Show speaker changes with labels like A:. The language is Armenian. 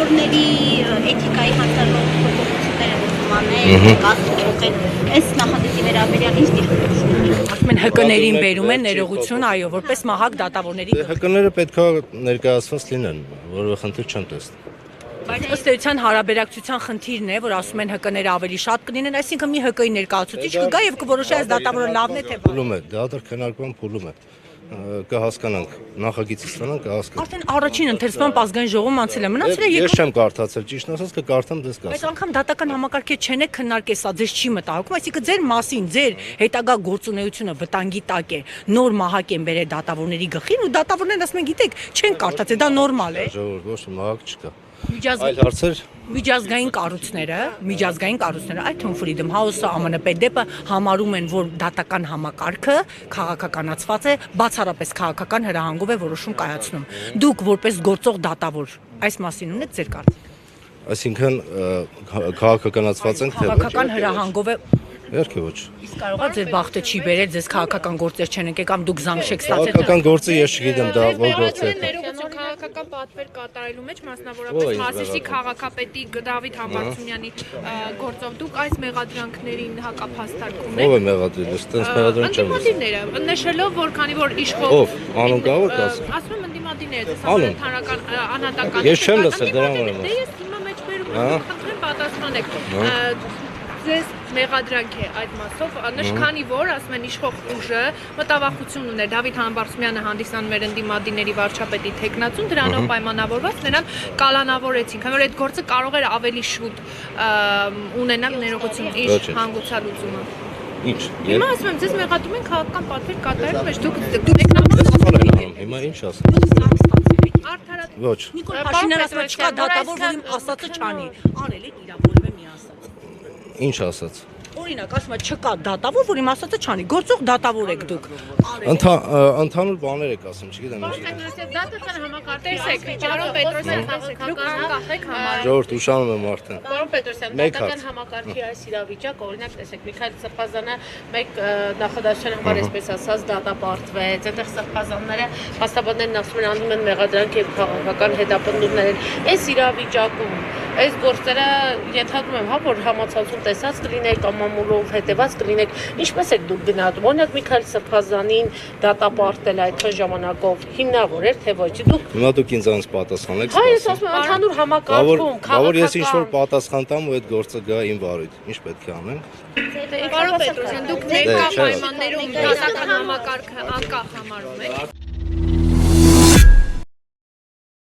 A: դատավորների էթիկայի հանձնարարող փոփոխությունները այս նախագծի վերաբերյալ ինչ դիրքորոշում
B: ասում են ՀԿ-ներին բերում են ներողություն, այո, որպես մահակ դատավորների
C: ՀԿ-ները պետք է ներկայացված լինեն, որովհետեւ խնդիր չեմ տեսնում։
B: Բայց ըստ էության հարաբերակցության խնդիրն է, որ ասում են ՀԿ-ները ավելի շատ կլինեն, այսինքն մի ՀԿ-ի ներկայացուցիչ կգա եւ կորոշի այս դատավորը լավն է թե վատ։
C: Փուլում է, դա դեռ քննարկման փուլում է։ Կհասկանանք, նախագիծը ստանանք, կհասկանանք։
B: Արդեն առաջին ընթերցման ազգային ժողովում անցել է, մնացել է
C: Ես չեմ կարդացել, ճիշտ ասած կկարդամ դες կասեմ։
B: Բայց անգամ դատական համակարգը չեն քննարկել, սա ձեզ չի մտահոգում, այսինքն ձեր մասին, ձեր հետագա գործունեությունը վտանգի տակ է, նոր մահակ են բերել դատավորների գլխին ու դատավորներն ասում են, գիտեք, չեն կարդացել, դա նորմալ է։
C: Ժողովուրդ, ոչ մահակ չկա։
B: Այլ
C: հարցեր
B: միջազգային կառույցները, այդ թվում Freedom House-ը, ԱՄՆ-ՊԴՊ-ը համարում են, որ դատական համակարգը քաղաքականացված է, բացառապես քաղաքական հրահանգով է որոշում կայացնում։ Դուք որպես գործող դատավոր այս մասին ունեք ձեր կարծիք։
C: Այսինքն քաղաքականացված ենք թե ոչ։
B: Քաղաքական հրահանգով է
C: Իհարկե ոչ։
B: Իսկ կարող է ձեր բախտը չի բերել, ձեզ քաղաքական գործեր չեն եկել կամ դուք զանգ չեք ստացել։
C: Քաղաքական գործը ես չգիտեմ դա որ գործ է։
D: Ներողություն քաղաքական պատվեր կատարելու մեջ մասնավորապես Մասիսի քաղաքապետի Դավիթ Համբարձումյանի գործով դուք այս մեղադրանքներին հակափաստարկում եք։
C: Ո՞վ է մեղադրել, այստենց մեղադրանք չեմ։
D: Ընդդիմադիրները, նշելով, որ քանի որ իշխող
C: Ո՞վ, անուն կա որ կասեմ։
D: ասում եմ ընդդիմադիրները, հանրական անհատական։
C: Ես չեմ լսել դրա համար։
D: Ես հիմա մեջ բերում եմ, խնդրեմ պատասխանեք։ Ձեզ մեղադրանք է այդ մասով, քանի որ ասում են իշխող ուժը մտավախություն ուներ Դավիթ Համբարձումյանը հանդիսանում էր ընդդիմադիրների վարչապետի թեկնածուն, դրանով պայմանավորված նրան կալանավորեցին, քանի որ այդ գործը կարող էր ավելի շուտ ունենալ ներողություն իր հանգուցալուծումը։
C: Ինչ։
D: Հիմա ասում եմ, ձեզ մեղադրում են քաղաքական պատվեր կատարելու մեջ, դուք
C: Հիմա ինչ ասեմ։
D: արդարացում։
C: Ոչ։
B: Նիկոլ Փաշինյանը ասում է չկա դատավոր, որ իմ ասածը չանի։ Արել եք իրա որևէ մի ասած։
C: Ինչ ասած։
B: Օրինակ, ասում է չկա դատավոր, որ իմ ասածը չանի։ Գործող դատավոր եք դուք։
C: Ընդհանուր բաներ եք ասում, չգիտեմ ինչ։
D: Դատական համակարգ Պարոն Պետրոսյան,
C: Ժողովուրդ ուշանում եմ արդեն։
E: Պարոն Պետրոսյան, դատական համակարգի այս իրավիճակը, օրինակ տեսեք, Միքայել Սրբազանը մեկ նախադասության համար այսպես ասած դատապարտվեց, այդտեղ սրբազանները փաստաբաններն ասում են անում են մեղադրանք եւ քաղաքական հետապնդումներ։ Այս իրավիճակում այս գործերը ենթադրում եմ, հա, որ համացանցում տեսած կլինեք կամ ամուրով հետևած կլինեք, ինչպես եք դուք գնահատում։ Օրինակ Միքայել Սրբազանին դատապարտել այդքան ժամանակով հիմնավոր էր, թե ոչ։ Դուք
C: Հիմա դուք ինձանից պատասխանեք։
E: Հա, ես ասում եմ, ընդհանուր համակարգում,
C: Բավոր ես ինչ-որ պատասխան տամ ու այդ գործը գա իմ վարույթ։ Ինչ պետք է անենք։
D: Պարոն Պետրոսյան, դուք ներկա պայմաններում դատական համակարգը անկախ համարում եք։